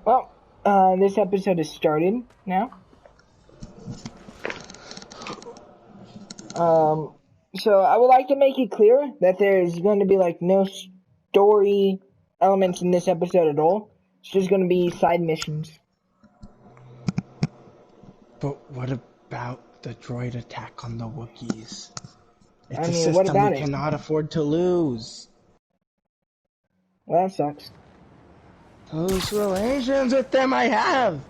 Well, this episode has started now. So I would like to make it clear that there's going to be like no story elements in this episode at all. It's just going to be side missions. But what about the droid attack on the Wookiees? It's I a mean, system what about we it? cannot afford to lose. Well, that sucks. Whose relations with them I have?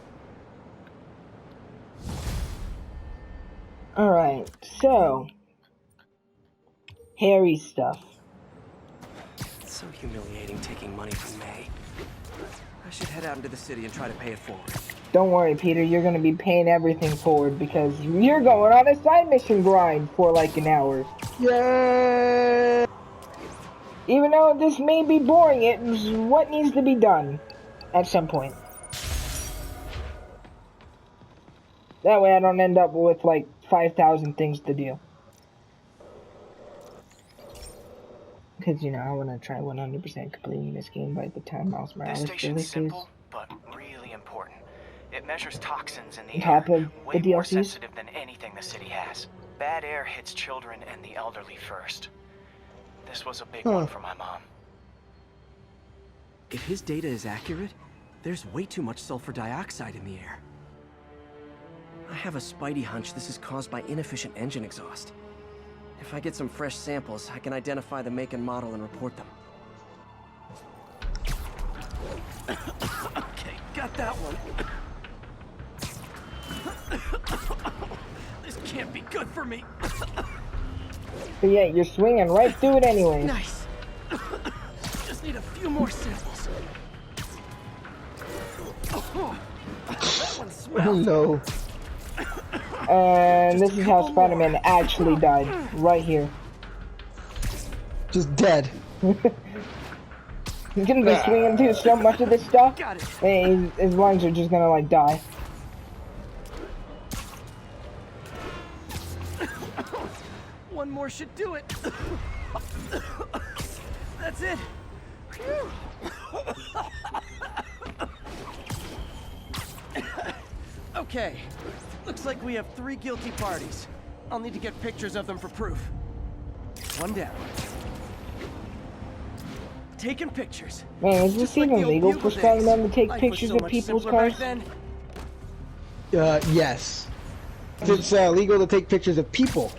Alright, so Harry stuff. It's so humiliating taking money from May. I should head out into the city and try to pay it forward. Don't worry, Peter, you're going to be paying everything forward because you're going on a side mission grind for like an hour. Yay! Even though this may be boring, it's what needs to be done at some point. That way I don't end up with like 5,000 things to do. Because, you know, I want to try 100% completing this game by the time Miles Morales This station's releases. simple, but really important. It measures toxins in the On top air, of way the more DLCs. sensitive than anything the city has. Bad air hits children and the elderly first. This was a big one for my mom. If his data is accurate, there's way too much sulfur dioxide in the air. I have a spidey hunch this is caused by inefficient engine exhaust. If I get some fresh samples, I can identify the make and model and report them. Okay, got that one. This can't be good for me. But yeah, you're swinging right through it anyway. Nice. Just need a few more samples. That one Oh smells. no. And this is how Spider-Man actually died. Right here. Just dead. He's gonna be swinging through so much of this stuff, Got it. and his lungs are just gonna like die. One more should do it. That's it. Phew. Okay. Looks like we have 3 guilty parties. I'll need to get pictures of them for proof. One down. Taking pictures. Man, is this Just like even the old legal Bugle for Spider-Man to days. take Life was pictures so of much people's simpler cars? back then. Yes. It's legal to take pictures of people.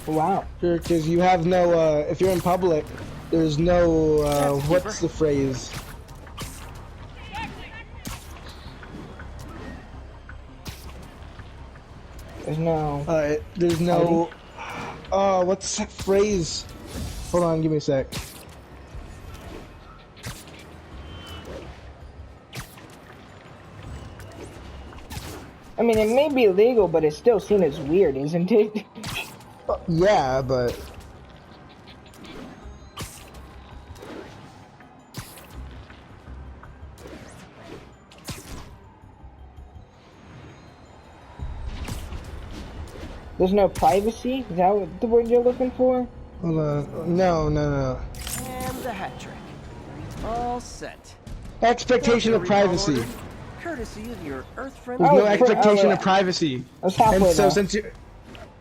Wow. Because you have no, if you're in public, there's no, what's the phrase? There's no... what's that phrase? Hold on, give me a sec. I mean, it may be illegal, but it's still seen as weird, isn't it? Yeah, but... There's no privacy? Is that what the word you're looking for? Hold on. No. And the hat trick. All set. Expectation of privacy. Courtesy of your Earth-friendly... There's no Oh, expectation oh, of privacy. I was halfway And so there. since you...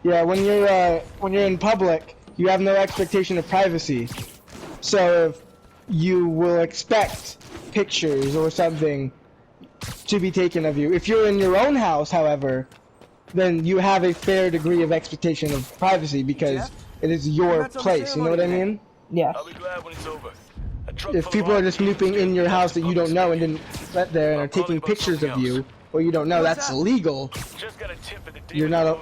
Yeah, when you're in public, you have no expectation of privacy. So if you will expect pictures or something to be taken of you. If you're in your own house, however, then you have a fair degree of expectation of privacy because it is your place, you know what I mean? Yes. I'll be glad when it's over. If people are just snooping in your house that you don't know and didn't let there and are taking pictures of you, or you don't know, that's illegal. You're not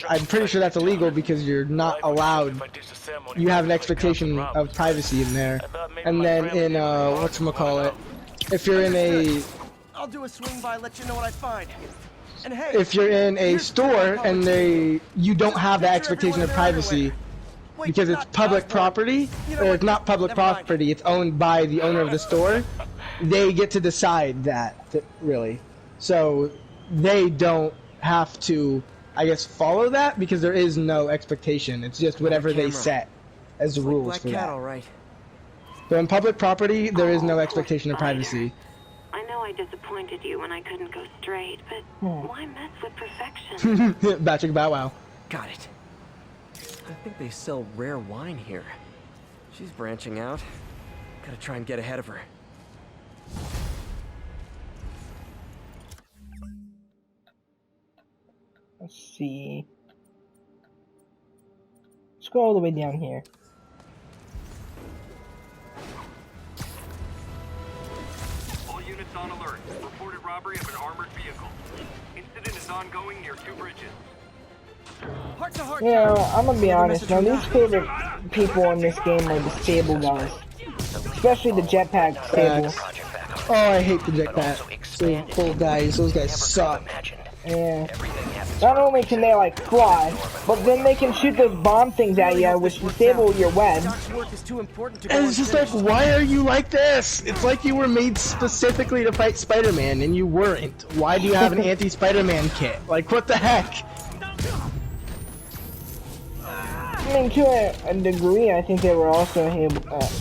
I'm pretty sure that's illegal because you're not allowed. You have an expectation of privacy in there. And then in, whatchamacallit, if you're in a... I'll do a swing by, let you know what I find. And hey, If you're in a store and you don't have the expectation of privacy because it's public property, or it's not public property, it's owned by the owner of the store, they get to decide that, really. So they don't have to, I guess, follow that because there is no expectation. It's just whatever they set as the rules Black for cat, that. all right. So in public property, there is no expectation of privacy. I know I disappointed you when I couldn't go straight, but why mess with perfection? Patrick Bow Wow. Got it. I think they sell rare wine here. She's branching out. Gotta try and get ahead of her. Let's see. Let's go all the way down here. All units on alert. Reported robbery of an armored vehicle. Incident is ongoing near 2 bridges. Heart to heart. You know, I'm gonna be honest, my least favorite people in this game are the stable guys. Especially the jetpack stable. Oh, I hate the jetpack. Those old guys, those guys suck. Yeah. Not only can they like fly, but then they can shoot those bomb things at you, which disable your web. Doc's work is too important to go And it's just like, unfinished. why are you like this? It's like you were made specifically to fight Spider-Man, and you weren't. Why do you have an anti-Spider-Man kit? Like, what the heck? I mean, to a degree, I think they were also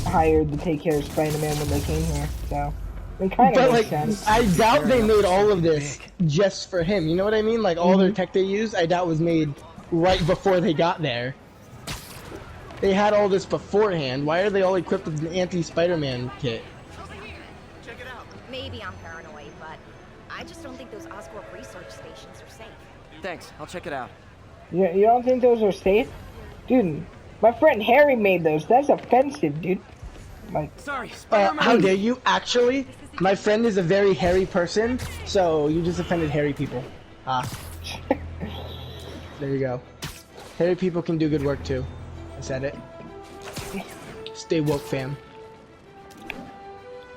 hired to take care of Spider-Man when they came here, so it kind But of like, makes sense. I doubt they made all of this just for him. You know what I mean? Like, all their tech they used, I doubt was made right before they got there. They had all this beforehand. Why are they all equipped with an anti-Spider-Man kit? Maybe I'm paranoid, but I just don't think those Oscorp research stations are safe. Thanks, I'll check it out. You don't think those are safe? Dude, my friend Harry made those. That's offensive, dude. Like, Sorry, Spider-Man. How dare you? Actually, my friend is a very hairy person, so you just offended hairy people. Ah. There you go. Hairy people can do good work too. I said it. Stay woke, fam.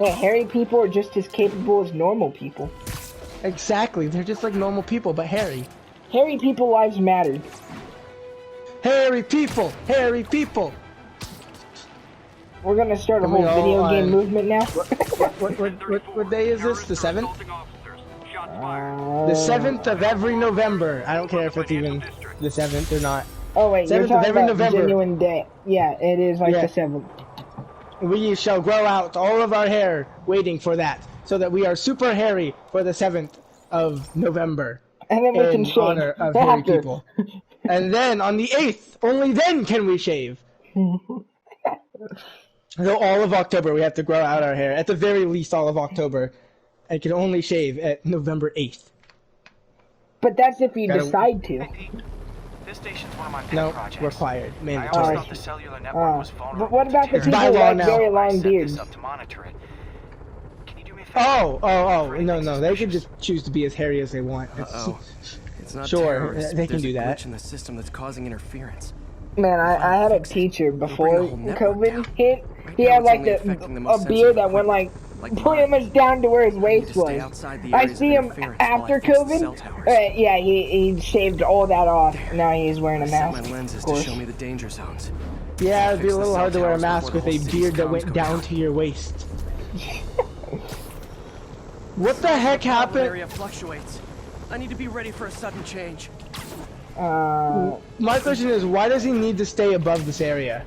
yeah, hairy people are just as capable as normal people. Exactly, they're just like normal people, but hairy. Hairy people lives matter. Hairy people! Hairy people! We're gonna start a Can we whole all, video game movement now. What day is this? The 7th? Assaulting officers. Shots fired. The 7th of every November. I don't care if it's even the 7th or not. Oh wait, you're 7th of talking every about November. genuine day. Yeah, it is like Yeah. the 7th. We shall grow out all of our hair waiting for that, so that we are super hairy for the 7th of November. And then we can In shave honor of hairy after. people. And then on the 8th, only then can we shave. So all of October we have to grow out our hair. At the very least all of October. I can only shave at November 8th. But that's if you Gotta- decide to. This station's one of my pet No, projects. required. I Mandatory. always thought the cellular network was vulnerable. But what about the to people by who law like now. very I long set beards? this up to monitor it. Can you do me a favor? Oh, no, they can just choose to be as hairy as they want. Uh-oh. It's not Sure, terrorists, they but can there's do a that. glitch in the system that's causing interference. Man, I had a teacher before whole network COVID down. hit. Right He now had it's like only affecting the a most beard sensitive that went like like pretty mine. much down to where his need waist to stay was. outside the I areas of see him interference while I after fix the COVID. cell towers. Yeah, he shaved all that off. Now he's wearing a I set mask. my lenses Of to course. show me the danger zones. Yeah, it'd be Fix a the little cell hard to wear a towers mask before with the a whole city's beard that comms went go down to your waist. What the heck Problem happened? area fluctuates. I need to be ready for a sudden change. My question is, why does he need to stay above this area?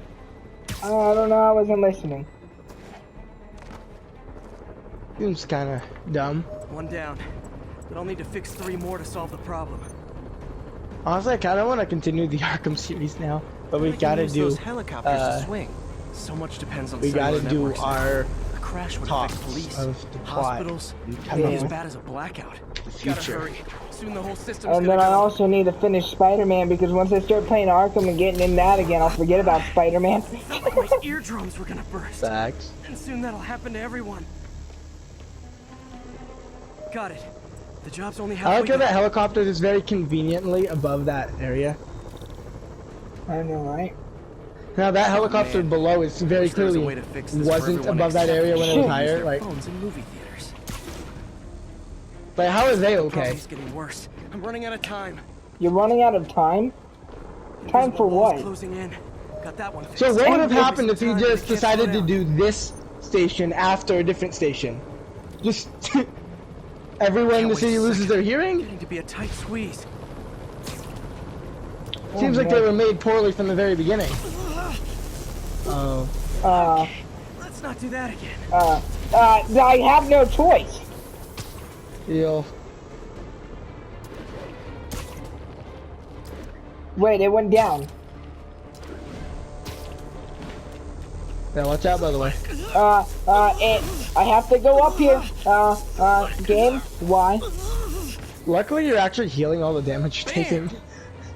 I don't know. I wasn't listening. Seems kind of dumb. One down. But I'll need to fix 3 more to solve the problem. Honestly, I kind of want to continue the Arkham series now, but we I can gotta use do. those helicopters to swing. So much depends on We gotta cellular do networks now. our A crash would tops affect police, of the plot. hospitals. and Could be as cover bad as a blackout. the Gotta future. hurry. Soon the whole system's And gonna then I go. also need to finish Spider-Man because once I start playing Arkham and getting in that again, I'll forget about Spider-Man. Felt like my eardrums were gonna burst. Facts. And soon that'll happen to everyone. Got it. The job's only I halfway like how that done. helicopter is very conveniently above that area. I know, right? Now that helicopter man. below is very Wish there was a clearly way to fix this for wasn't everyone above that except area when it was Shoot. use higher. their Like, phones in movie theaters. like how are they The okay? problem's getting worse. I'm running out of time. You're running out of time? Time for Invisible walls what? Closing in. Got that one fixed. So what would have Hey, happened if he time, just I can't decided slow to do this station after a different station? Just everyone in Can't the wait city a loses second. their hearing? Getting to be a tight squeeze. Seems like they were made poorly from the very beginning. Oh. Uh, Let's Let's not do that again. I have no choice. Deal. Wait, it went down. Yeah, watch out, by the way. I have to go up here. Game, why? Luckily, you're actually healing all the damage you're taking.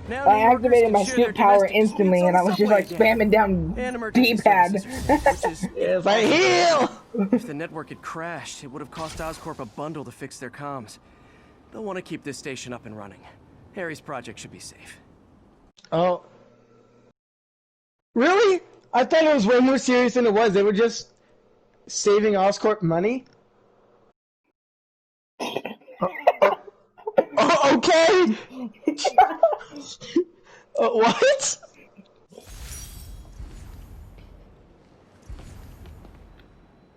Now I New Yorkers activated can my share shoot their power domestic disputes instantly, on and I was just subway like again. spamming down And emergency D-pad. services, which is If I heal! if the network had crashed, it would have cost Oscorp a bundle to fix their comms. They'll want to keep this station up and running. Harry's project should be safe. Oh. Really? I thought it was way more serious than it was. They were just saving Oscorp money? Oh, okay! What?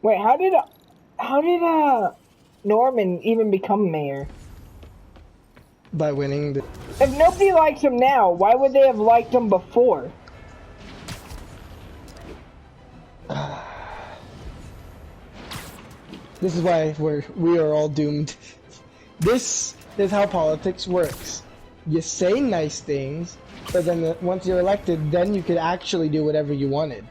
Wait, how did Norman even become mayor? By winning the... If nobody likes him now, why would they have liked him before? This is why we are all doomed. This is how politics works. You say nice things, but then once you're elected, then you could actually do whatever you wanted.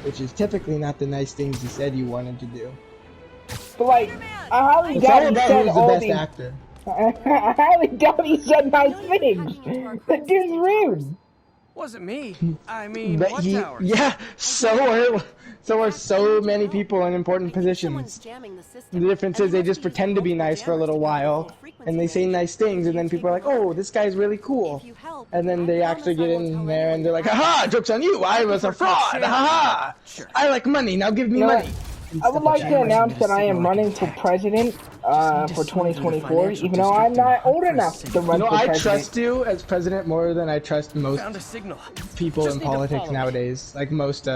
Which is typically not the nice things you said you wanted to do. But like, I highly It's all doubt he about said who's the all best these. actor. I highly doubt he said nice things. That dude's rude. Wasn't me. I mean, But what he, towers? yeah, so are so many people in important positions. The difference is they just pretend to be nice for a little while, and they say nice things, and then people are like, oh, this guy's really cool. And then they actually get in there and they're like, haha, joke's on you, I was a fraud, haha. I like money, now give me You know money. I would like to announce that I am running for president for 2024, even though I'm not old enough to run You know, for I president. trust you as president more than I trust most Found a signal. people Just in need to politics follow. nowadays. Like most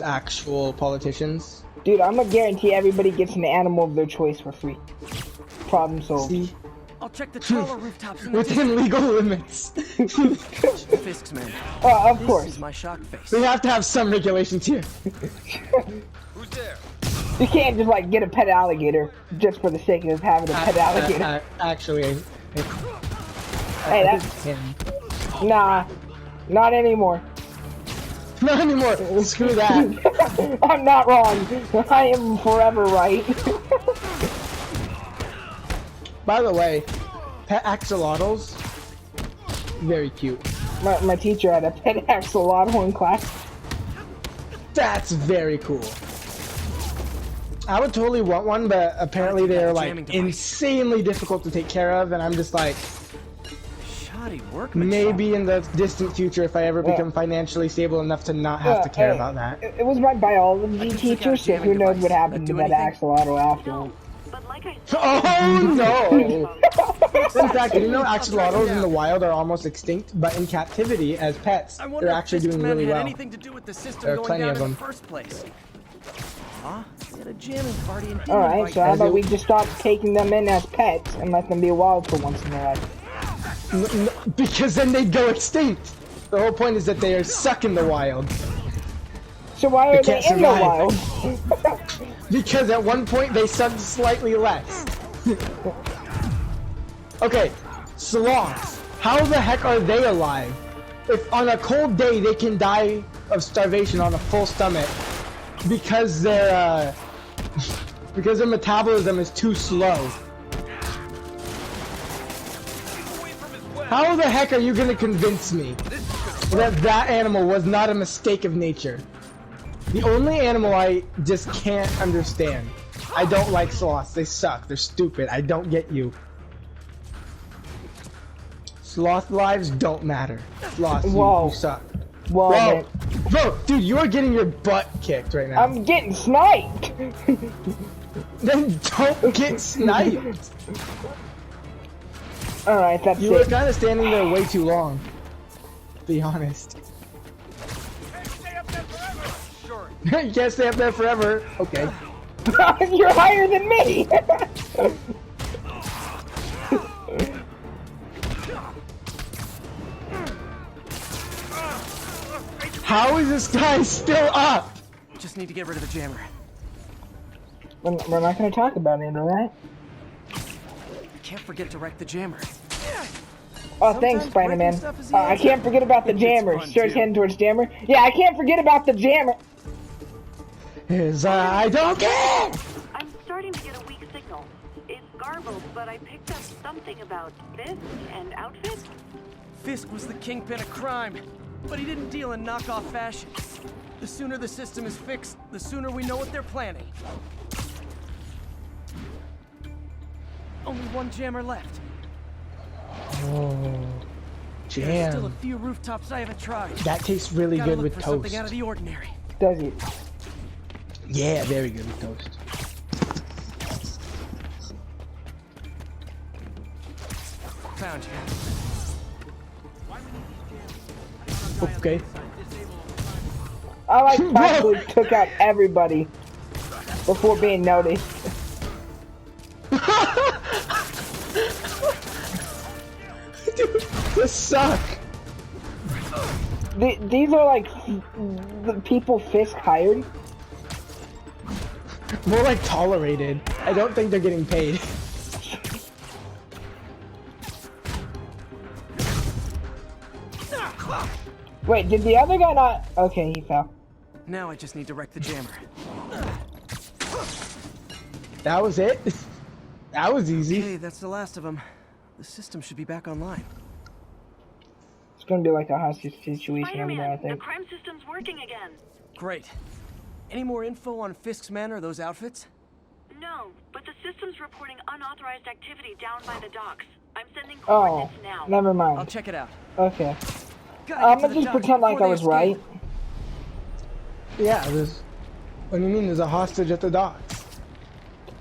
actual politicians. Dude, I'm gonna guarantee everybody gets an animal of their choice for free. Problem solved. See? I'll check the taller rooftops in the Within legal limits. Fisk's men. Of This course. is my shock face. We have to have some regulations here. Who's there? You can't just like get a pet alligator just for the sake of having a pet alligator. Actually, Hey, that's nah, not anymore. not anymore. Screw that. I'm not wrong. I am forever right. By the way, pet axolotls, very cute. My teacher had a pet axolotl in class. That's very cool. I would totally want one, but apparently they're like insanely difficult to take care of, and I'm just like, Shoddy workmanship. maybe in the distant future, if I ever become financially stable enough to not have to care about that. It was my biology teacher, so who knows what happened to Do that anything? axolotl afterward. But like I Oh no! In fact, you know axolotls in the wild are almost extinct, but in captivity as pets, I wonder they're if actually Fisk's doing men really had well. anything to do with the system There are going plenty down of in them. the first place. Huh? At a jamming party in Alright, so how As about it- we just stop taking them in as pets and let them be wild for once in their life? Because then they'd go extinct. The whole point is that they are stuck in the wild. So why are they can't in the survive. wild? Because at one point they sucked slightly less. Okay, sloths. How the heck are they alive? If on a cold day they can die of starvation on a full stomach because their metabolism is too slow. How the heck are you gonna convince me that that animal was not a mistake of nature? The only animal I just can't understand. I don't like sloths. They suck. They're stupid. I don't get you. Sloth lives don't matter. Sloths, Whoa. you suck. Well, Whoa. man, Bro, dude, you are getting your butt kicked right now. I'm getting sniped! Then don't get sniped. Alright, that's You were it. kind of standing there way too long. To be honest. Stay up there forever! Sure. You can't stay up there forever. Okay. You're higher than me! How is this guy still up? just need to get rid of the jammer. We're not going to talk about it, alright? I can't forget to wreck the jammer. Oh, thanks, Sometimes Spider-Man. breaking stuff is the I answer. can't forget about the It's jammer. fun, Starts too. heading towards jammer. Yeah, I can't forget about the jammer. I don't care! I'm starting to get a weak signal. It's garbled, but I picked up something about Fisk and outfit. Fisk was the kingpin of crime, but he didn't deal in knockoff fashion. The sooner the system is fixed, the sooner we know what they're planning. Only one jammer left. Oh, There's still a jam. few rooftops I haven't tried. That tastes really Gotta good look with for toast. something out of the ordinary. Does it? Yeah, very good with toast. Found you. Okay. I like possibly took out everybody before being noticed. Dude, this suck. These are like the people Fisk hired. More like tolerated. I don't think they're getting paid. Wait, did the other guy not? Okay, he fell. Now I just need to wreck the jammer. That was it? That was easy. Hey, that's the last of them. The system should be back online. It's gonna be like a hostage situation over there, I Spider-Man, the think. crime system's working again. Great. Any more info on Fisk's men or those outfits? No, but the system's reporting unauthorized activity down by the docks. I'm sending Oh, coordinates now. never I'll mind. check it out. Okay. Gotta I'm get to gonna the just docks pretend like I before they was escape. right. Yeah, there's... What do you mean there's a hostage at the docks?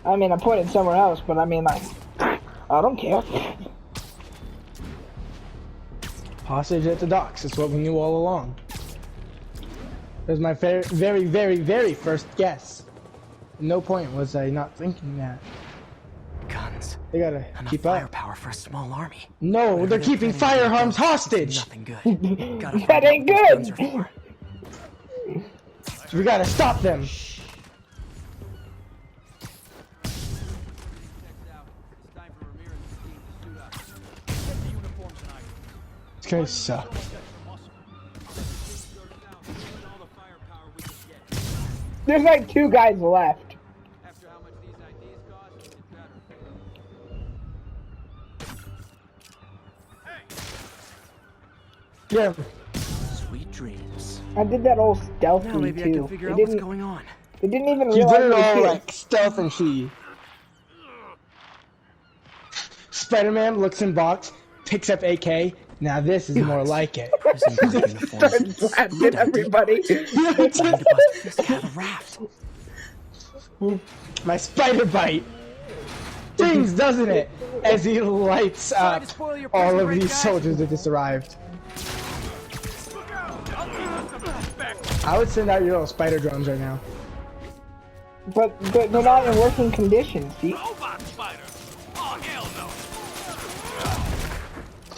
I mean, I pointed somewhere else, but I mean, like, I don't care. Hostage at the docks. That's what we knew all along. That was my very, very first guess. No point was I not thinking that. Guns. They gotta Enough keep up. firepower for a small army. No, Whatever they're keeping planning to do firearms hostage. Nothing good. Gotta That find out ain't what those guns good. are for. We gotta stop them. This guy sucks. There's like 2 guys left. Yeah. Sweet dreams. I did that all Now stealthily maybe I can too. figure They out what's didn't. going on. They didn't even You realize did it they all did. like stealth and she. Spider-Man looks in box, picks up AK. Now this is more like it. Prison guard uniforms. Started blasting everybody. Need to bust Fisk out of the raft. My spider bite. Stings, doesn't it? As he lights Sorry up to spoil your all prison of break, these guys. soldiers that just arrived. I would send out your little spider drones right now. But they're not in working condition. See? Robot spider. Oh hell no.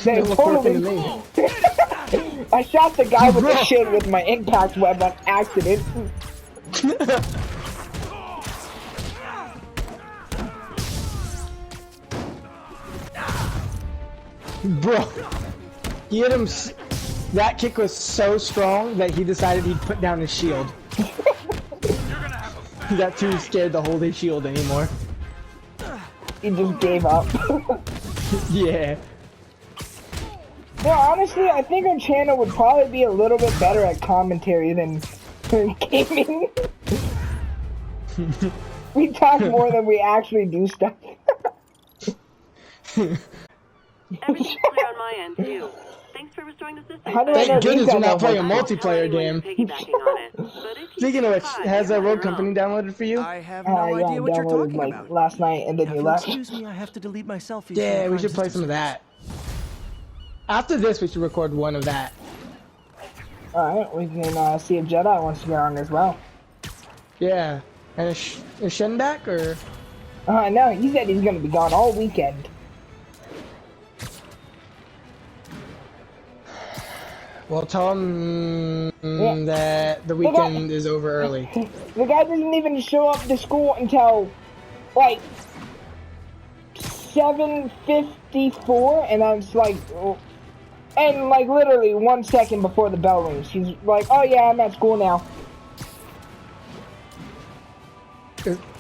They They look working to totally. me. I shot the guy with the shit with my impact web on accident. Bro, he hit him. That kick was so strong that he decided he'd put down his shield. He got too scared to hold his shield anymore. He just gave up. Yeah. No, honestly, I think our channel would probably be a little bit better at commentary than gaming. We talk more than we actually do stuff. Everything's clear on my end, too. Thanks for restoring the system. How do I know Thank these goodness guys we're not don't playing a work? multiplayer game. Piggybacking on it. But if you Speaking of which, try, has you're a on Rogue your Company own. downloaded for you? I have no Yeah, idea what you're downloaded talking like about. last night and then Now, you if left. you'll excuse me, I have to delete my selfies. Yeah, from we the should play crime some of system. that. After this, we should record one of that. Alright, we can see if Jedi wants to get on as well. Yeah. And is Shen back or? No, he said he's gonna be gone all weekend. Well, tell him Yeah. that the weekend is over early. The guy doesn't even show up to school until like 7:54, and I was like, oh. And like literally 1 second before the bell rings, he's like, "Oh yeah, I'm at school now."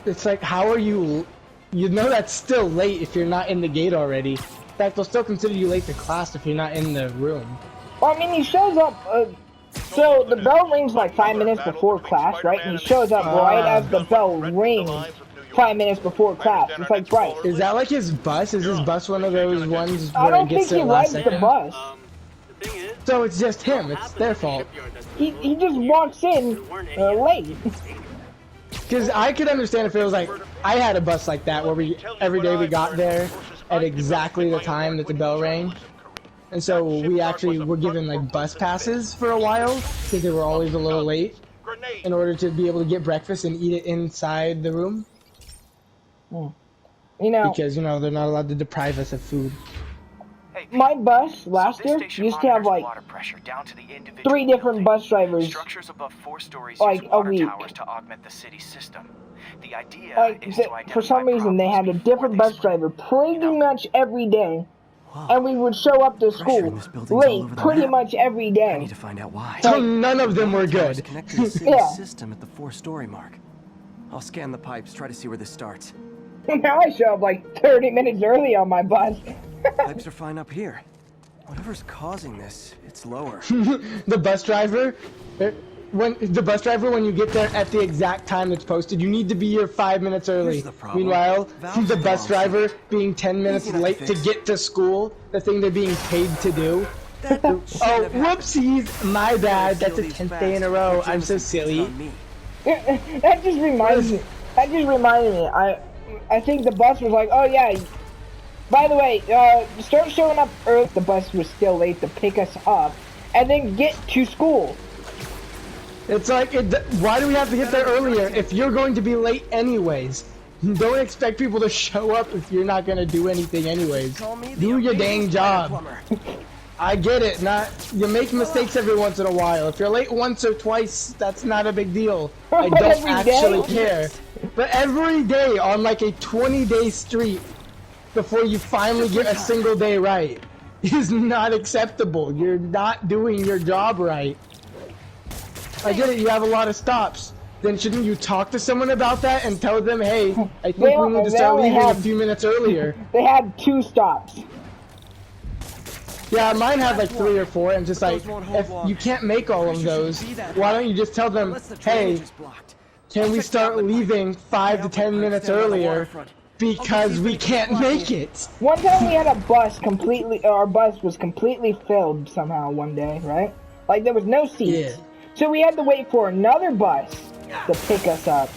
It's like, how are you? You know that's still late if you're not in the gate already. In fact, they'll still consider you late to class if you're not in the room. Well, I mean, he shows up. So the bell rings like 5 minutes before class, right? And he shows up right as the bell rings 5 minutes before class. It's like Bryce. Is that like his bus? Is his bus one of those ones I where it don't gets think he there last rides the second? bus. The thing is, So it's just him. It's their fault. He just walks in late. Because I could understand if it was like, I had a bus like that where every day we got there at exactly the time that the bell rang. And so we actually were given like bus passes for a while because they were always a little late in order to be able to get breakfast and eat it inside the room. You know, Because, you know, they're not allowed to deprive us of food. Hey, my bus last this year station used to have monitors like water pressure down to the individual 3 different building. bus drivers. Structures above 4 stories like, use a water week. towers to augment the city's system. The idea Like, is to identify for some reason, they had a problems before different they bus spread. driver pretty much every day. Whoa. And we would show up to Pressure school in this building's all late over the pretty map. much every I day. need to find out why. So none of them were Towers good. connect to the city's Yeah. system at the 4-story mark. I'll scan the pipes, try to see where this starts. Now I show up like 30 minutes early on my bus. Pipes are fine up here. Whatever's causing this, it's lower. The bus driver, when you get there at the exact time that's posted, you need to be here 5 minutes early. Here's the problem. Meanwhile, Valves the are bus wrong. driver being 10 minutes Easy enough to late to fix. get to school, the thing they're being paid to do. That Oh, shouldn't have happened. whoopsies, my bad. That's Kill a these 10th fast day in a before row. I'm so Jameson puts it silly. on me. That just reminds me. I think the bus was like, "Oh yeah." By the way, start showing up early. The bus was still late to pick us up, and then get to school. It's like, why do we have to get there earlier if you're going to be late anyways? Don't expect people to show up if you're not going to do anything anyways. Call me the Do your amazing dang job. plumber. I get it. You make mistakes every once in a while. If you're late once or twice, that's not a big deal. I But don't every actually day? care. But every day on like a 20-day streak before you finally get a single day right is not acceptable. You're not doing your job right. I get it. You have a lot of stops. Then shouldn't you talk to someone about that and tell them, hey, I think we need to they start only leaving a have- few minutes earlier. They had 2 stops. Yeah, mine had like 3 or 4, and just like, Those won't hold if long. you can't make all of Pressure those, shouldn't be that why high. don't you just tell them, Unless the hey, drainage is blocked. can we Check the start outlet pipe. leaving 5 to outlet 10 pipes minutes down on the earlier waterfront. because we can't make it? One time we had a bus our bus was completely filled somehow one day, right? Like there was no seats. Yeah. So we had to wait for another bus to pick us up.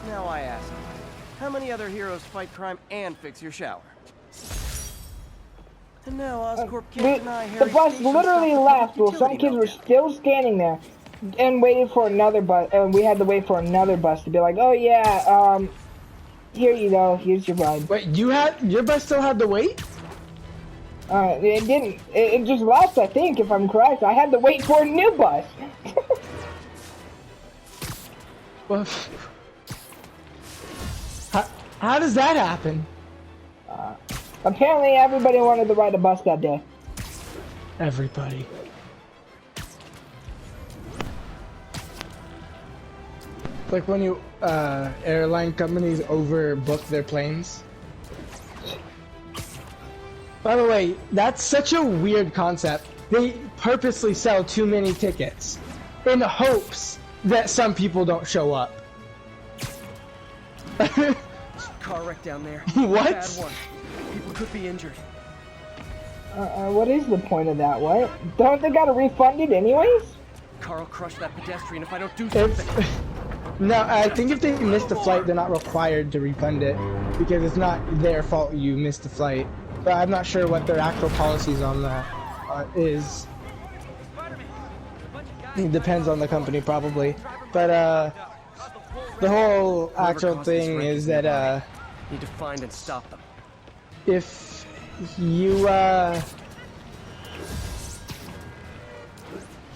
Now I ask, how many other heroes fight crime and fix your shower? And now Oscorp can't deny The Harry bus Station literally stopped left the while some utility kids were meltdown. still standing there and waiting for another bus, and we had to wait for another bus to be like, "Oh yeah, here you go, here's your ride." Wait, your bus still had to wait? It didn't. It just left, I think, if I'm correct. I had to wait for a new bus. Well, how does that happen? Apparently, everybody wanted to ride a bus that day. Everybody. Like when you, airline companies overbook their planes. By the way, that's such a weird concept. They purposely sell too many tickets in hopes that some people don't show up. Car wreck down there. What? Bad one. People could be injured. What is the point of that? What? Don't they gotta refund it anyways? Carl crushed that pedestrian if I don't do It's, something. no, I think if they missed the flight, they're not required to refund it because it's not their fault you missed the flight. But I'm not sure what their actual policies on that is. It depends on the company probably. But the whole Whoever actual caused this thing wreck is nearby. that Need to find and stop them. if you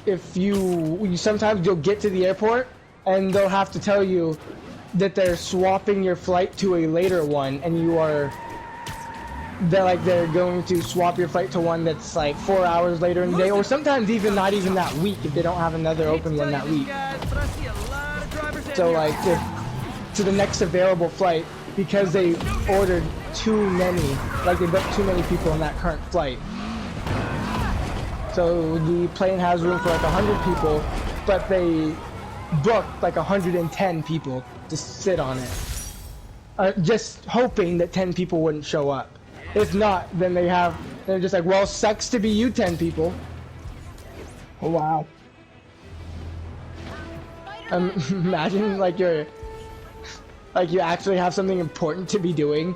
if you sometimes you'll get to the airport and they'll have to tell you that they're swapping your flight to a later one, and they're going to swap your flight to one that's like 4 hours later in the day, or sometimes even not even that week if they don't have another open one that week. So like to the next available flight, because they ordered too many, like they booked too many people on that current flight. So the plane has room for like 100 people, but they booked like 110 people to sit on it. Just hoping that 10 people wouldn't show up. If not, then they're just like, well, sucks to be you 10 people. Oh, wow. Imagine like you actually have something important to be doing.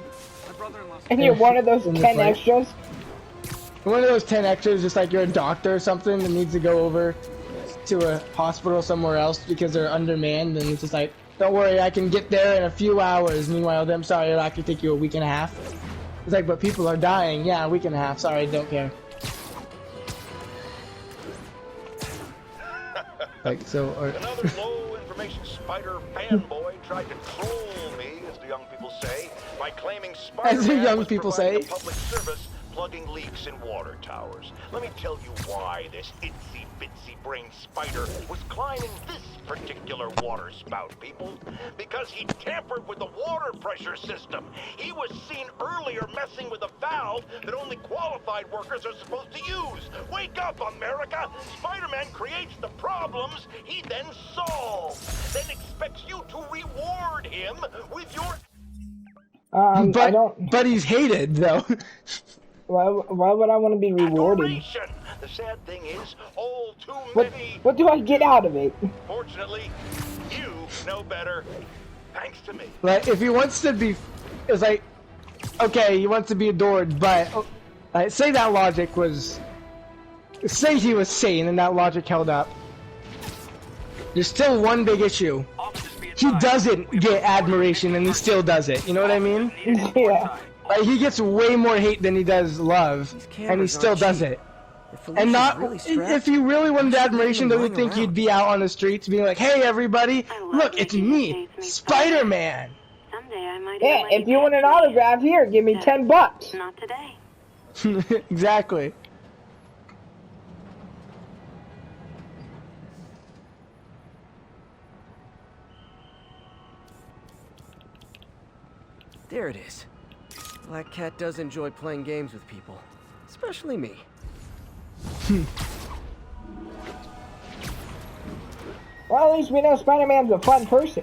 And you're one of those 10 extras? One of those 10 extras, just like you're a doctor or something that needs to go over to a hospital somewhere else because they're undermanned, and it's just like, don't worry, I can get there in a few hours. Meanwhile, I'm sorry, it'll actually take you a week and a half. It's like, but people are dying. Yeah, a week and a half. Sorry, don't care. Like, so, Another low information spider fanboy tried to troll me, as the young people say, by claiming Spider-Man was providing a public service plugging leaks in water towers. Let me tell you why this itsy-bitsy brain spider was climbing this particular water spout, people. Because he tampered with the water pressure system. He was seen earlier messing with a valve that only qualified workers are supposed to use. Wake up, America! Spider-Man creates the problems he then solves, then expects you to reward him with your... But he's hated, though. Why would I want to be rewarded? Adoration. The sad thing is, all too many... What do I get out of it? Fortunately, you know better. Thanks to me. Like, if he wants to be... It's like, okay, he wants to be adored, but... say that logic was... Say he was sane and that logic held up. There's still one big issue. He doesn't get admiration and he still does it. You know what I mean? Yeah. Like, he gets way more hate than he does love, and he still does it. And not, if you really wanted admiration, don't you think you'd be out on the streets being like, hey everybody, look, it's me, Spider-Man! Someday I might Yeah, if you want an autograph, here, give me $10. Not today. Exactly. There it is. Black Cat does enjoy playing games with people. Especially me. Well, at least we know Spider-Man's a fun person.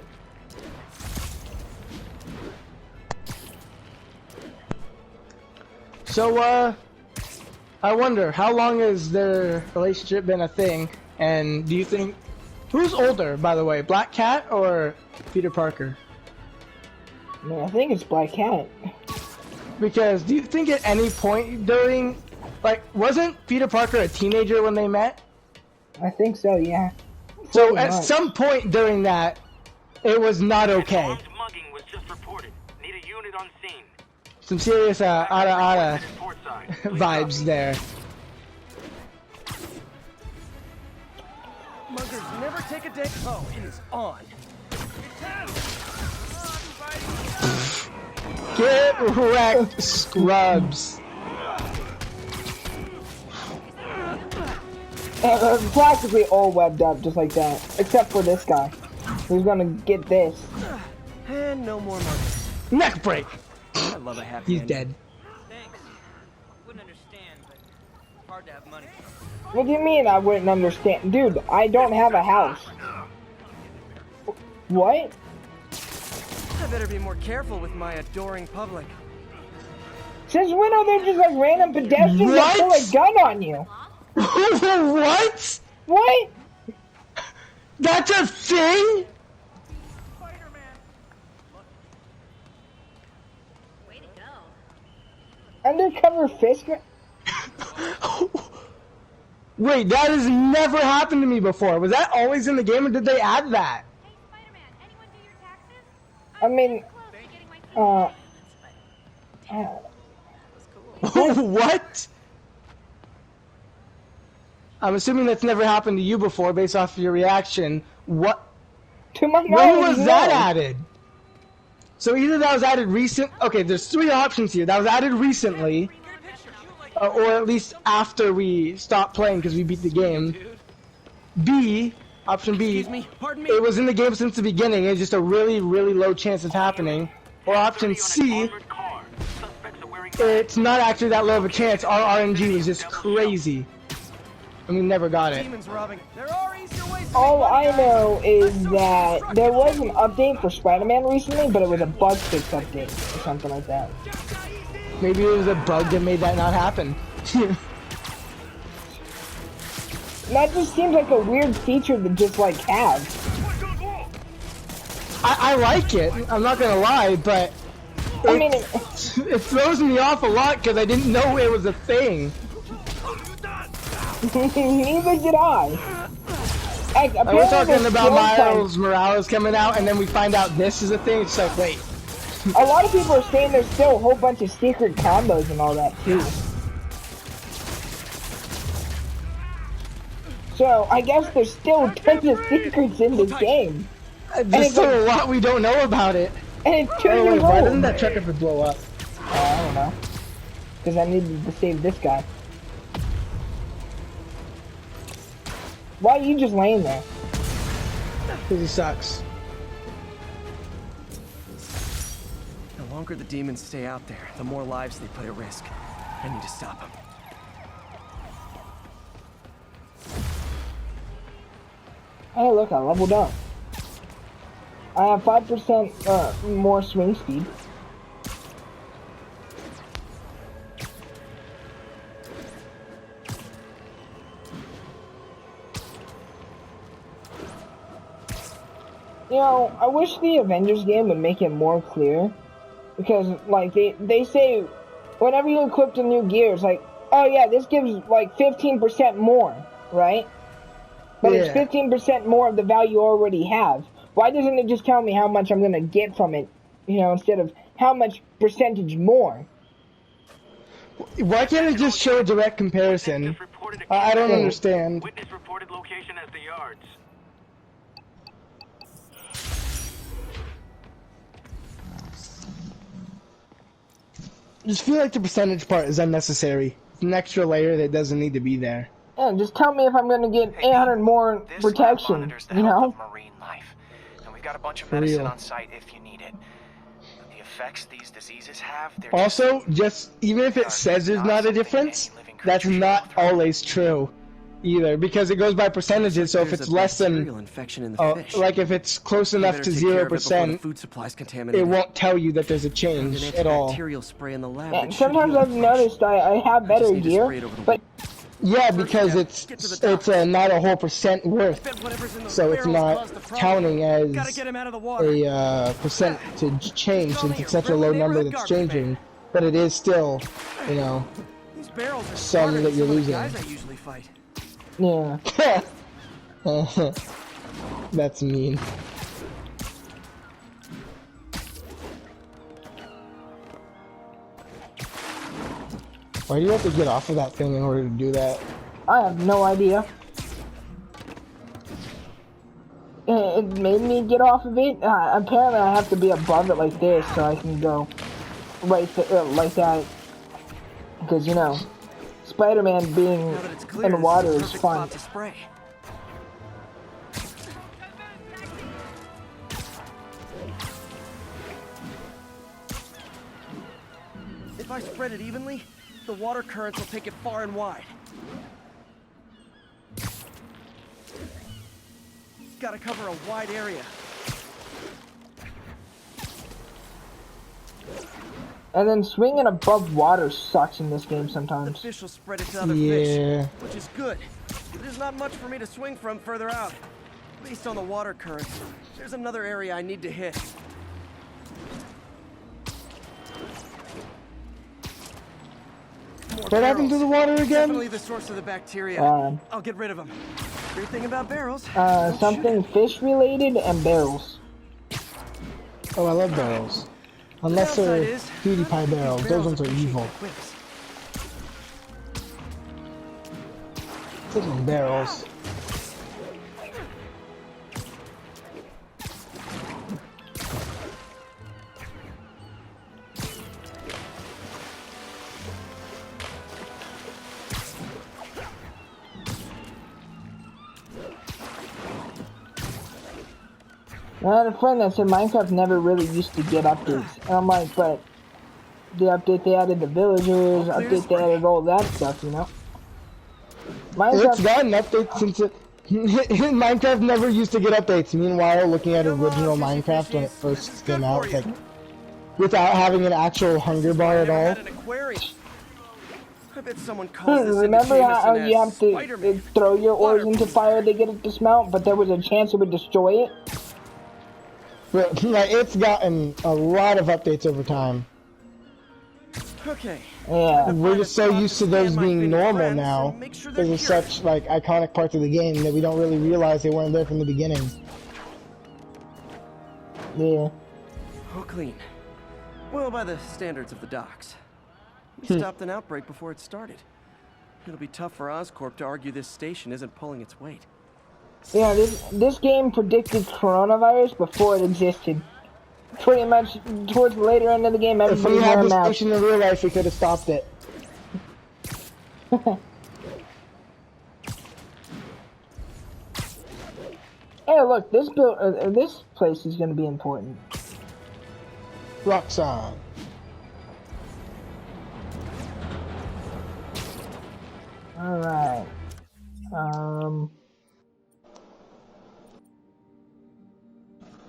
So, I wonder, how long has their relationship been a thing? And do you think... Who's older, by the way? Black Cat or Peter Parker? No, I think it's Black Cat. Because do you think at any point during... Like, wasn't Peter Parker a teenager when they met? I think so, yeah. So Pretty at much. some point during that, it was not okay. Armed mugging was just reported. Need a unit on scene. Some serious Ada Port side. vibes there. Muggers never take a day. Oh, it is on. Get wrecked, scrubs. They're practically all webbed up just like that. Except for this guy. Who's gonna get this? And no more muggers. Neck break. I love a happy He's ending. dead. Thanks. Wouldn't understand, but hard to have money. What do you mean I wouldn't understand? Dude, I don't have a house. What? I better be more careful with my adoring public. Since when are there just like random pedestrians that pull a gun on you? What? What? That's a thing? Way to go. Undercover Fisker? Wait, that has never happened to me before. Was that always in the game, or did they add that? Hey, Spider-Man, anyone do your taxes? I mean, What? I'm assuming that's never happened to you before, based off of your reaction. What? To my When knowledge, was that no. added? So either that was added recent. Okay, there's 3 options here. That was added recently, or at least after we stopped playing because we beat the game. B, option B. Excuse me, pardon me. It was in the game since the beginning. It's just a really, really low chance of happening. Or option C, it's not actually that low of a chance. Our RNG was just crazy, and we never got it. Demons robbing. There are easier ways to All make money, I guys. know is that there was an update for Spider-Man recently, but it was a bug fix update or something like that. Maybe it was a bug that made that not happen. That just seems like a weird feature to just like have. I like it. I'm not gonna lie, but I mean, it throws me off a lot because I didn't know it was a thing. neither did I. Like, And we're apparently talking there's about skill points. Miles Morales coming out, and then we find out this is a thing. It's like, wait. A lot of people are saying there's still a whole bunch of secret combos and all that too. So I guess there's still tons of secrets in this game, There's still a lot we don't know about it. and it's 2 Oh, wait, years why old. doesn't that truck ever blow up? I don't know. Because I needed to save this guy. Why are you just laying there? Because he sucks. The longer the demons stay out there, the more lives they put at risk. I need to stop them. Hey, look, I leveled up. I have 5% more swing speed. You know, I wish the Avengers game would make it more clear. Because, like, they say, whenever you equip the new gear, it's like, oh yeah, this gives, like, 15% more, right? But it's Yeah. 15% more of the value you already have. Why doesn't it just tell me how much I'm gonna get from it, you know, instead of how much percentage more? Why can't it just show a direct comparison? I don't understand. Witness reported location at the yards. I just feel like the percentage part is unnecessary. It's an extra layer that doesn't need to be there. Yeah, just tell me if I'm gonna get 800 more This lab protection, monitors the you health know? of marine life, and we've got a bunch of For medicine real. on site if you need it. But the effects these diseases have, they're Also, just even if it says there's not a difference, that's not always true either, because it goes by percentages. So if There's it's a less than, bacterial infection in the fish. like if it's close We enough better to take care of it before the 0%, food supply's it contaminated. won't tell you that there's a An change at all. antibacterial spray in the lab. And that should sometimes heal I've the fish. noticed I have I just better need to spray gear, it over the but Yeah, First, because yeah, it's get to the it's not a whole percent worth, Bet whatever's in those so it's barrels not caused the problem. counting Gotta as get him out of the water. a percentage change since it's such a low number that's changing. But it is still, you know, These barrels are some smarter that than you're some of the losing. guys I usually fight. yeah. that's mean. Why do you have to get off of that thing in order to do that? I have no idea. It made me get off of it. Apparently I have to be above it like this so I can go right like that. Because, you know, Spider-Man being Now that it's clear, in this water is a is perfect fun. spot to spray. If I spread it evenly, the water currents will take it far and wide. Gotta cover a wide area. And then swinging above water sucks in this game The sometimes. fish will spread it to other Yeah. fish, which is good. There's not much for me to swing from further out. Based on the water currents, there's another area I need to hit. More What happened to barrels. the water again? Definitely the source of the bacteria. I'll get rid of them. Great thing about barrels. don't shoot Something fish related and barrels. Oh, I love barrels. Unless The downside they're is, PewDiePie these barrels. Those ones are appreciate evil. quips. Freaking barrels. I had a friend that said Minecraft never really used to get updates. And I'm like, but the update they added the villagers, update they added all that stuff, you know? It's gotten updates since it... Minecraft never used to get updates. Meanwhile, looking at original Minecraft when it first came out, like, without having an actual hunger bar at all. I bet someone calls this Remember how Jameson you have to Spider-Man. throw your ores into fire to get it to smelt, but there was a chance it would destroy it? But, like, it's gotten a lot of updates over time. Okay. Yeah. We're just so used to those being normal now. Because of such, like, iconic parts of the game that we don't really realize they weren't there from the beginning. Yeah. Oh, clean. Well, by the standards of the docks. We stopped an outbreak before it started. It'll be tough for Oscorp to argue this station isn't pulling its weight. Yeah, this game predicted coronavirus before it existed. Pretty much towards the later end of the game, If everybody we had wore this masks. station in real life, we could have stopped it. Hey, look, this place is going to be important. Roxanne. Alright.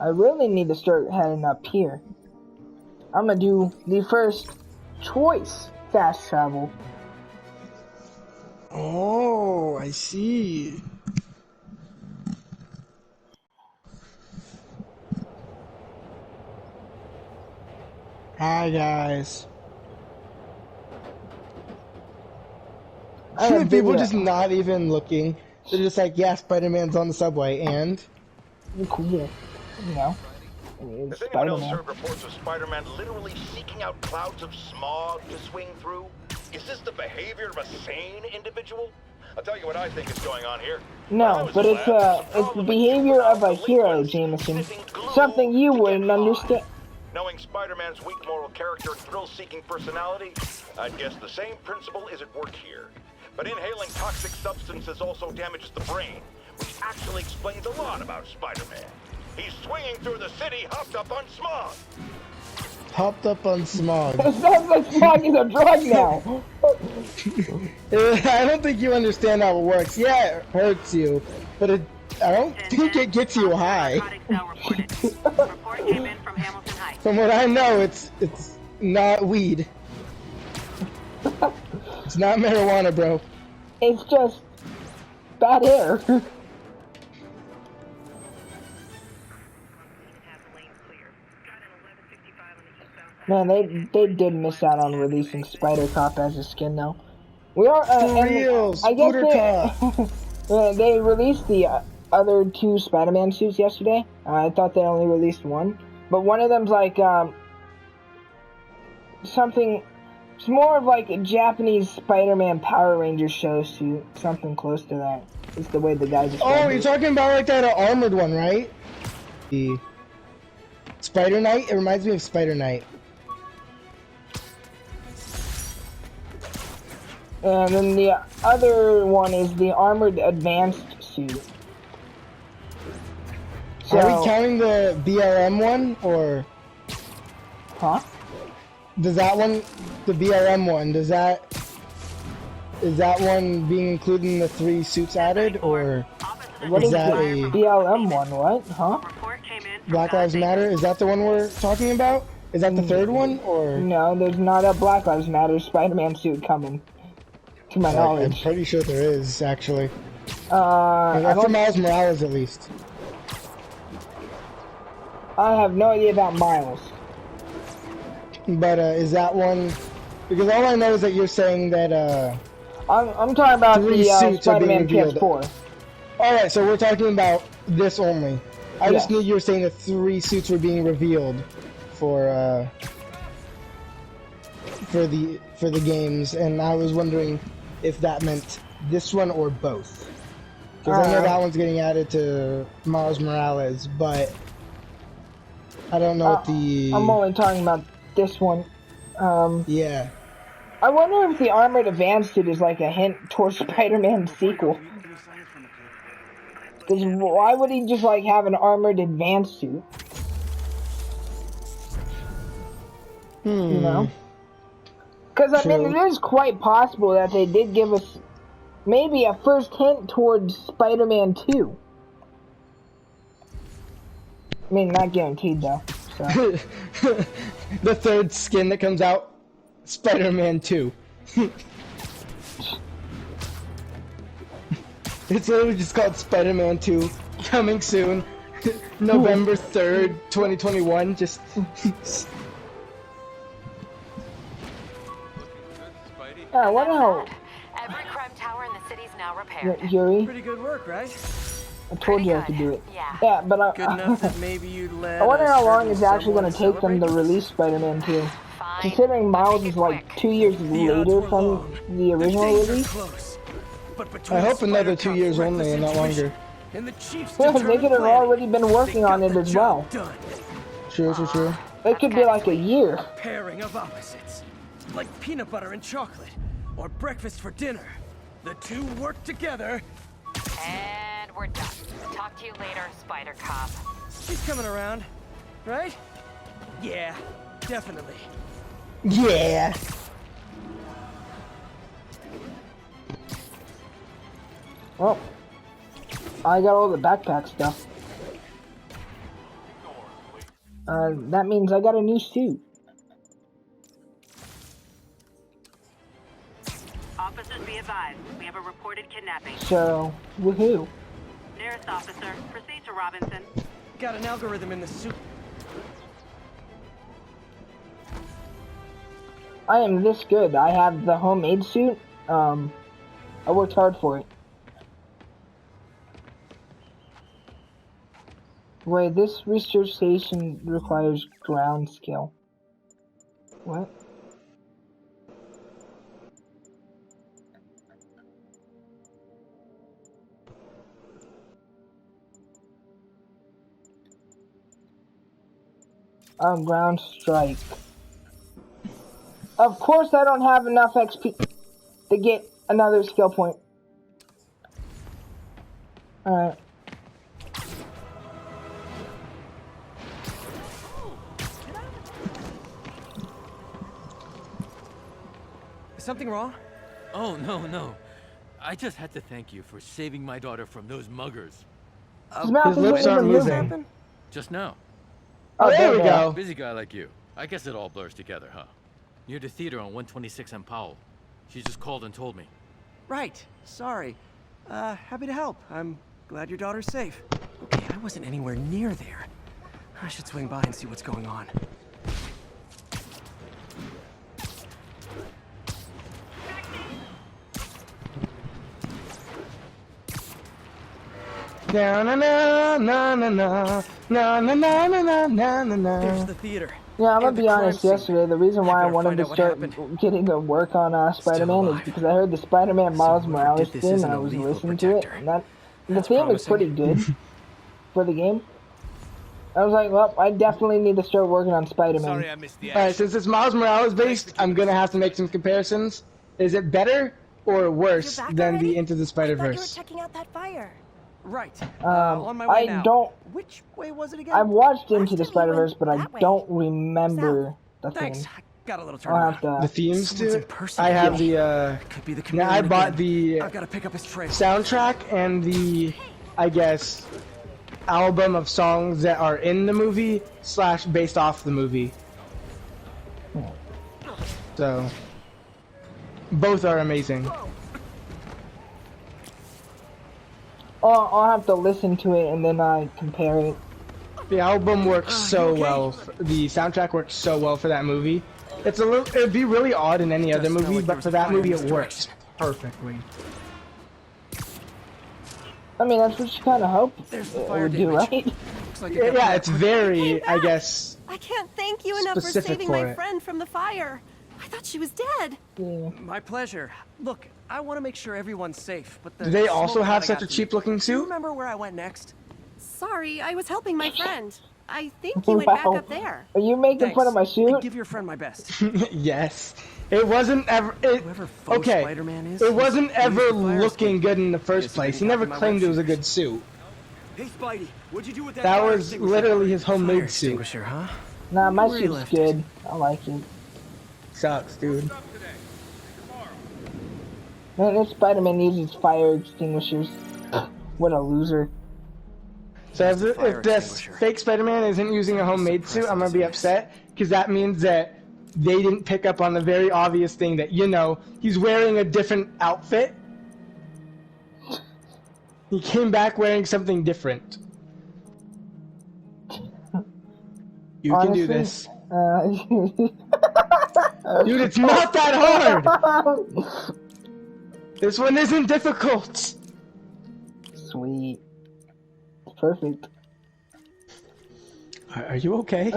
I really need to start heading up here. I'm gonna do the first choice fast travel. Oh, I see. Hi, guys. I have People video. just not even looking. They're just like, yeah, Spider-Man's on the subway, and... Cool. You know. Has anyone else Spider-Man. heard reports of Spider-Man literally seeking out clouds of smog to swing through? Is this the behavior of a sane individual? I'll tell you what I think is going on here. No, but it's the behavior of a hero, Jameson. Something you wouldn't understand. Knowing Spider-Man's weak moral character and thrill-seeking personality, I'd guess the same principle is at work here. But inhaling toxic substances also damages the brain, which actually explains a lot about Spider-Man. He's swinging through the city hopped up on smog. Hopped up on smog. It sounds like smog is a drug now. I don't think you understand how it works. Yeah, it hurts you, but I don't think it gets you high. Report came in from Hamilton Heights. From what I know, it's not weed. It's not marijuana, bro. It's just bad air. Man, they did miss out on releasing Spider-Cop as a skin, though. We are, For real, I guess Spooder-Cop. they released the other two Spider-Man suits yesterday. I thought they only released one. But one of them's like, something, it's more of like a Japanese Spider-Man Power Rangers show suit. Something close to that. It's the way the guy just. Oh, you're talking about like that armored one, right? The Spider Knight? It reminds me of Spider Knight. And then the other one is the Armored Advanced suit. So, Are we counting the BLM one, or huh? does that one, the BLM one, is that one being included in the 3 suits added, or What is is that the a BLM one? What? Huh? Report came in from Black Lives Matter? Is that the one we're talking about? Is that the 3rd one, or? No, there's not a Black Lives Matter Spider-Man suit coming. To my I'm knowledge. pretty sure there is, actually. I For don't. Miles Morales, at least. I have no idea about Miles. But is that one? Because all I know is that you're saying that I'm talking about 3 the suits are Spider-Man being revealed. PS4. All right, so we're talking about this only. I just Yes. knew you were saying that 3 suits were being revealed for the games, and I was wondering if that meant this one or both. Because I know that one's getting added to Miles Morales, but I don't know what the... I'm only talking about this one. Yeah. I wonder if the Armored Advanced Suit is like a hint towards Spider-Man's sequel. Because why would he just like have an Armored Advanced Suit? You know? Because I mean, it is quite possible that they did give us maybe a first hint towards Spider-Man 2. I mean, not guaranteed though. So. The third skin that comes out, Spider-Man 2. It's literally just called Spider-Man 2, coming soon, November 3rd, 2021. Just. I wonder how. Every crime tower in the city's now repaired. Yuri, Pretty good work, right? I told you I could do it. Yeah. Yeah, but Good enough that maybe you'd let I wonder how long certain it's actually going to someone take them to celebrate release Spider-Man 2. Fine. Considering Miles is like 2 years The odds later were from long. the original days are release. close. But I between hope another 2 Spider-Cop's years reckless only and not intuition longer. and the Chief's Yeah, they determined could have planning, already been working they on got it the as job well. done. True. It could be like a year. Pairing of opposites, like peanut butter and chocolate, or breakfast for dinner. The two work together. And we're done. Talk to you later, Spider Cop. She's coming around, right? Yeah, definitely. Yeah. Well, I got all the backpack stuff. That means I got a new suit. Officers, be advised. We have a reported kidnapping. So, woohoo. Nearest officer, proceed to Robinson. Got an algorithm in the suit. I am this good. I have the homemade suit. I worked hard for it. Wait, this research station requires ground skill. What? Ground strike. Of course I don't have enough XP to get another skill point. Alright. Is something wrong? Oh, no. I just had to thank you for saving my daughter from those muggers. His mouth His lips isn't aren't even moving. Just now. Oh, there we go. Busy guy like you. I guess it all blurs together, huh? Near the theater on 126 and Powell. She just called and told me. Right. Sorry. Happy to help. I'm glad your daughter's safe. Okay, I wasn't anywhere near there. I should swing by and see what's going on. Na na na na na na na na na na na na There's na. the theater. Yeah, I'm gonna And the be crime honest, scene. yesterday, the reason why I better wanted find to out what start happened. getting to work on Spider-Man is alive. because I heard the Spider-Man Miles whoever Morales did this theme isn't and I a was lethal listening to it, protector. and that, the That's theme is promising. pretty good for the game. I was like, well, I definitely need to start working on Spider-Man. I missed the Alright, since it's Miles Morales based, I'm gonna have to make some comparisons. Is it better or worse You're back than already? the Into the I thought you were Spider-Verse? checking out that fire. Right. On my way I now. don't- Which way was it again? I've watched Last Into the time you Spider-Verse, went but I that way. don't remember the Thanks. theme. I got a little I'll have turnaround. The to. themes Someone's to it? impersonating I have me. the Could be the now I chameleon bought again. the I've got to pick up his trail. soundtrack and the, I guess, album of songs that are in the movie / based off the movie. So, both are amazing. I'll have to listen to it and then I compare it. The album works so well. The soundtrack works so well for that movie. It's a little. It'd be really odd in any Does other smell movie, like there but was for a that fire movie in it this works direction. perfectly. I mean, that's what you kind of hope There's the it fire would do, damage. right? Looks like it got Yeah, pretty it's very, I guess. I can't thank you enough for Specific saving for my it. friend from the fire. I thought she was dead. Yeah. My pleasure. Look, I want to make sure everyone's safe, but the Do they also smoke have kinda such got a to me. cheap-looking Do you suit? remember where I went next? Sorry, I was helping my friend. I think you went back Wow. up there. Are you making fun of my suit? Give your friend my best. Yes. It wasn't ever. Whoever faux Okay. Spider-Man is, It wasn't he's ever the fire looking escape. good in the first Guess place. he He didn't never copy my claimed it was a web good suit. Hey, Spidey, what'd you do with that? That fire was extinguisher? literally his Fire homemade suit. extinguisher, huh? Nah, my Where you suit's left good. I like it. Sucks, dude. Man, this Spider-Man uses fire extinguishers. What a loser. So if this fake Spider-Man isn't using a homemade suit, I'm gonna be upset, because that means that they didn't pick up on the very obvious thing that, you know, he's wearing a different outfit. He came back wearing something different. You can do this. Dude, it's not that hard! This one isn't difficult! Sweet. Perfect. Are you okay?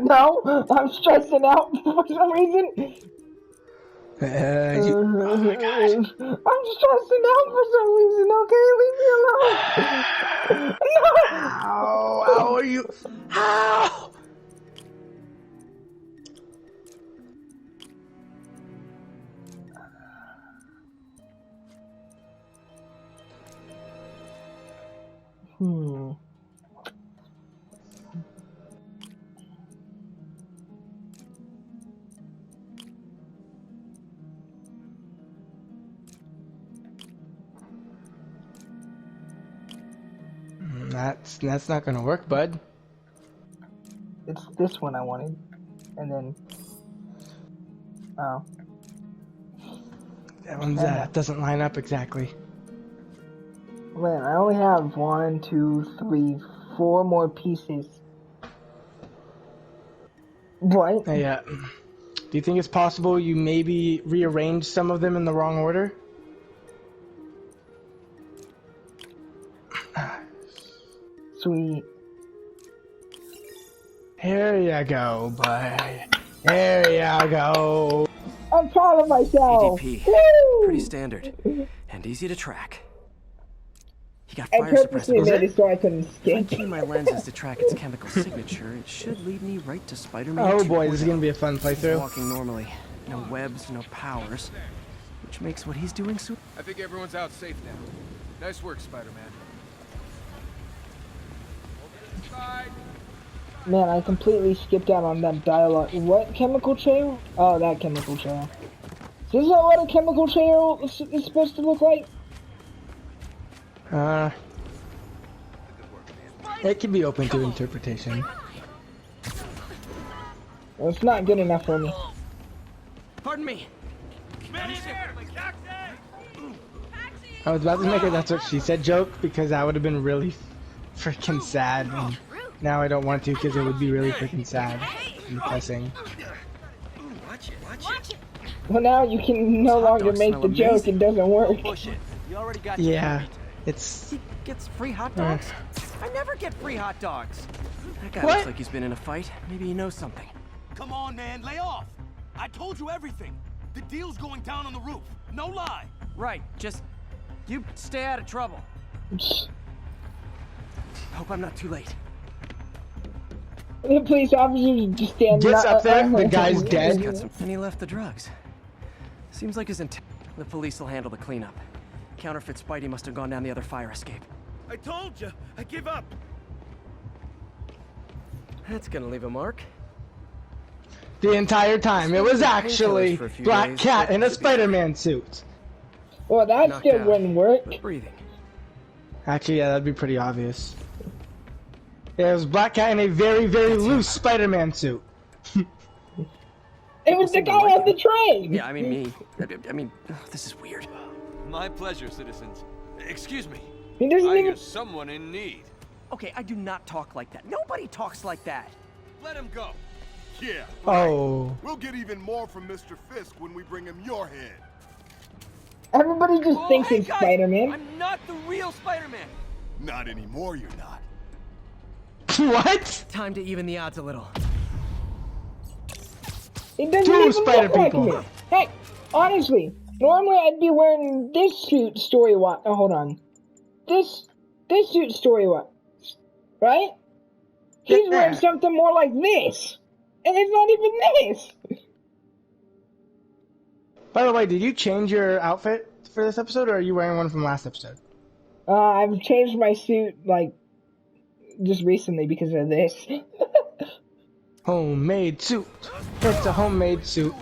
No, I'm stressing out for some reason. Oh my gosh. I'm stressing out for some reason, okay? Leave me alone. No! How are you? How? That's not gonna work, bud. It's this one I wanted. And then... Oh. That one's doesn't line up exactly. Man, I only have 1, 2, 3, 4 more pieces. What? Hey, do you think it's possible you maybe rearranged some of them in the wrong order? Sweet. Here you go, bud. There you go. I'm proud of myself. EDP. Woo! Pretty standard. And easy to track. You got I fire purposely suppressants. made it so I couldn't If I skip. tune my lenses to track its chemical signature, it should lead me right to Spider-Man Oh 2. boy, this is gonna be a fun playthrough. Walking normally. No webs, no powers. Which makes what he's doing so... I think everyone's out safe now. Nice work, Spider-Man. Man, I completely skipped out on that dialogue. What chemical trail? Oh, that chemical trail. Is this what a chemical trail is supposed to look like? It can be open to interpretation. Well, it's not good enough for me. Pardon me. I was about to make a "that's what she said" joke because that would have been really freaking sad. And now I don't want to because it would be really freaking sad and depressing. Well, now you can no longer make the joke. It doesn't work. Yeah, it's... He gets free hot dogs? I never get free hot dogs. That guy What? looks like he's been in a fight. Maybe he knows something. Come on, man, lay off. I told you everything. The deal's going down on the roof. No lie. Right, just... you stay out of trouble. Hope I'm not too late. The police officer just stands Gets up there, the guy's dead. And he left the drugs. Seems like his intent. The police will handle the cleanup. Counterfeit Spidey must have gone down the other fire escape. I told you. I give up. That's gonna leave a mark. The entire time, it was actually For a few Black days, Cat but in a to be Spider-Man suit. Well, that knocked still out, wouldn't work. but breathing. Actually, yeah, that'd be pretty obvious. Yeah, it was Black Cat in a very, very loose Spider-Man suit. It was the guy on the train! Yeah, I mean me. I mean, this is weird. My pleasure, citizens. Excuse me. He doesn't I even... hear someone in need. Okay, I do not talk like that. Nobody talks like that. Let him go. Yeah. Oh. We'll get even more from Mr. Fisk when we bring him your head. Everybody just thinks hey, it's guys, Spider-Man. I'm not the real Spider-Man. Not anymore, you're not. What? Time to even the odds a little. He doesn't Two even spider look like people. me. Hey, honestly, normally I'd be wearing this suit story-wise. Oh, hold on. This suit story-wise, right? He's wearing something more like this, and it's not even this. By the way, did you change your outfit for this episode, or are you wearing one from last episode? I've changed my suit, like, just recently because of this. Homemade suit. It's a homemade suit.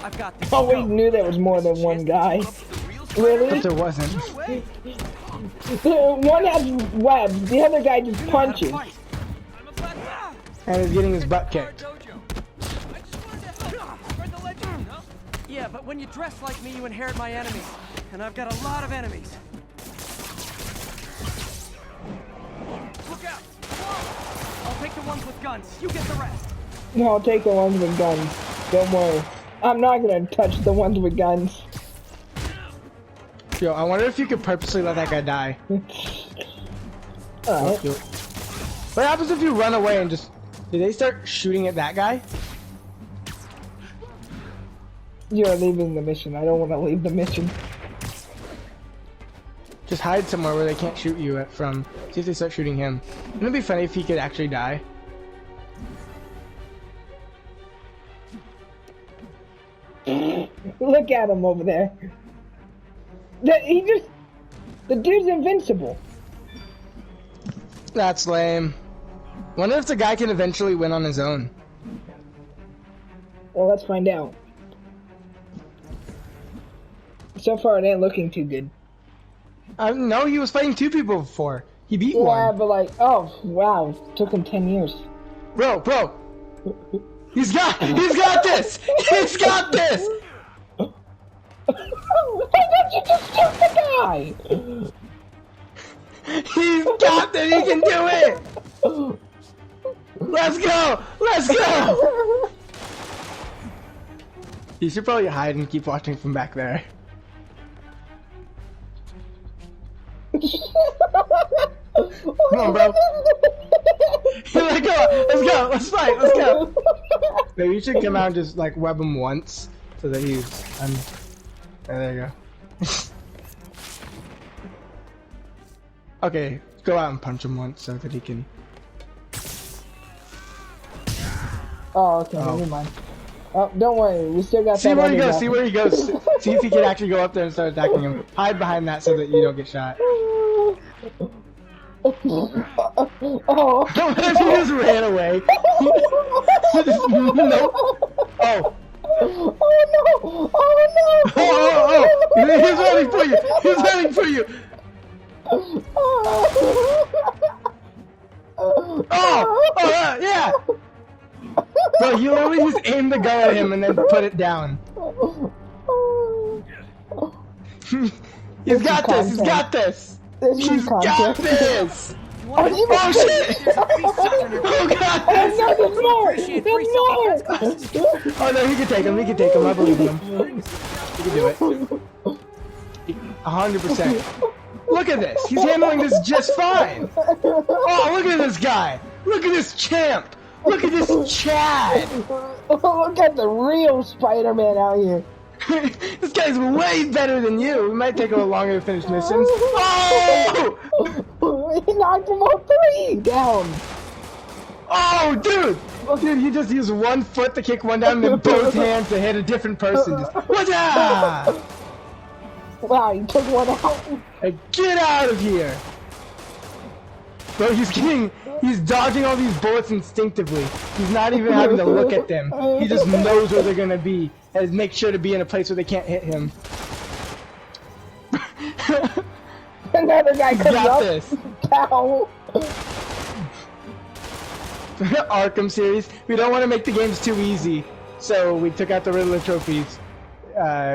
I've got this. I always knew there was more than one guy. Really? But there wasn't. One has webs, the other guy just punches. And he's getting his butt kicked. Yeah, but when you dress like me, you inherit my enemies. And I've got a lot of enemies. Look out! I'll take the ones with guns. You get the rest. No, I'll take the ones with guns. Don't worry. I'm not gonna touch the ones with guns. Yo, I wonder if you could purposely let that guy die. Alright. What happens if you run away and just... Did they start shooting at that guy? You're leaving the mission. I don't want to leave the mission. Just hide somewhere where they can't shoot you at from. See if they start shooting him. Wouldn't it be funny if he could actually die? Look at him over there. The dude's invincible. That's lame. Wonder if the guy can eventually win on his own. Well, let's find out. So far, it ain't looking too good. No, he was fighting two people before. He beat Yeah, one. but like, oh, wow. Took him 10 years. Bro. He's got this! He's got this! Why don't you just shoot the guy? He's got this! He can do it! Let's go! Let's go! You should probably hide and keep watching from back there. Come on, bro. Let's go! Let's go! Let's fight! Let's go! Maybe you should come out and just like web him once so that he's there you go. Okay, go out and punch him once so that he can. Oh, okay, never mind. Oh, don't worry, we still got See where he goes, see where he goes. See if he can actually go up there and start attacking him. Hide behind that so that you don't get shot. Oh. What if he just ran away? Nope. Oh. Oh no! Oh no! Oh! He's running for you! He's running for you! Oh! Yeah! So you literally just aim the gun at him and then put it down. He's got this! He's got this! He's got this! Oh shit! Oh god! No, there's more! There's more! Oh no, he can take him, he can take him, I believe in him. He can do it. 100%. Look at this, he's handling this just fine! Oh, look at this guy! Look at this champ! Look at this Chad! Look at the real Spider-Man out here. This guy's way better than you. It might take a little longer to finish missions. Oh! He knocked him all 3 down. Oh, dude! Dude, he just used one foot to kick one down and then both hands to hit a different person. Just, what's that? Wow, he took one out. Hey, get out of here! Bro, he's dodging all these bullets instinctively. He's not even having to look at them. He just knows where they're gonna be and make sure to be in a place where they can't hit him. Another guy comes got up. This. Pow. Arkham series. We don't want to make the games too easy, so we took out the Riddler trophies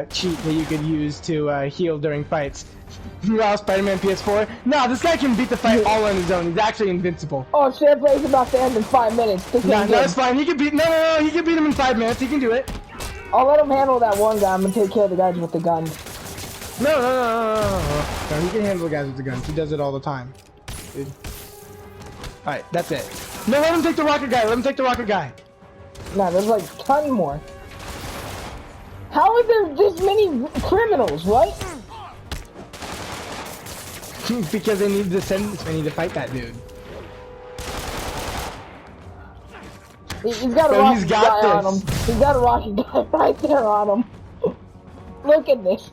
cheat that you could use to heal during fights. Wow, Spider-Man PS4. No, this guy can beat the fight all on his own. He's actually invincible. Oh, shit, play's about to end in 5 minutes. No, it's fine. He can beat. No, he can beat him in 5 minutes. He can do it. I'll let him handle that one guy. I'm gonna take care of the guys with the guns. No. No, he can handle the guys with the guns. He does it all the time. Dude. Alright, that's it. No, let him take the rocket guy. Let him take the rocket guy. No, there's like a ton more. How are there this many criminals? What? Because they need to send this many to fight that dude. He's got a Bro, rocket he's got guy on this. him. He's got a rocket guy right there on him. Look at this.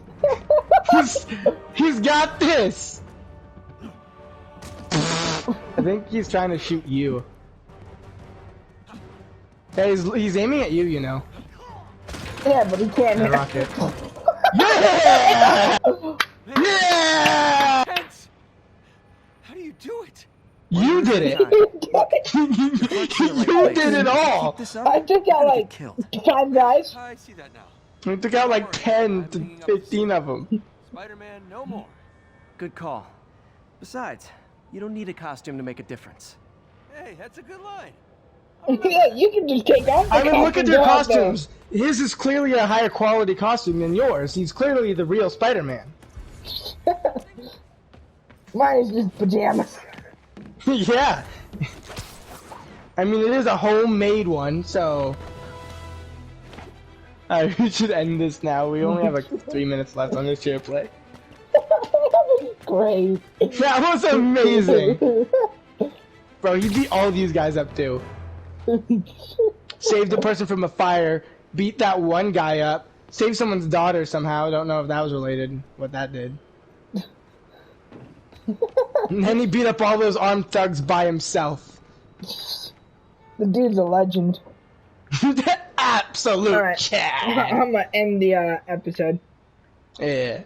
He's got this. I think he's trying to shoot you. Yeah, he's aiming at you, you know. Yeah, but he can't hit. Rocket. Yeah! Yeah! How do you do it? You did it. You did it all. I took out like 5 guys. I see that now. We took out like 10 to 15 of them. Spider-Man, no more. Good call. Besides, you don't need a costume to make a difference. Hey, that's a good line. Yeah, you can just take off the I mean, look at their costume costumes. His is clearly a higher quality costume than yours. He's clearly the real Spider-Man. Mine is just pajamas. Yeah. I mean, it is a homemade one, so... Alright, we should end this now. We only have like 3 minutes left on this share play. Great. That was amazing. Bro, he beat all these guys up too. Saved a person from a fire, beat that one guy up, saved someone's daughter somehow. Don't know if that was related, what that did. And then he beat up all those armed thugs by himself. The dude's a legend. Absolute Alright, cat. I'm gonna end the episode. Yeah.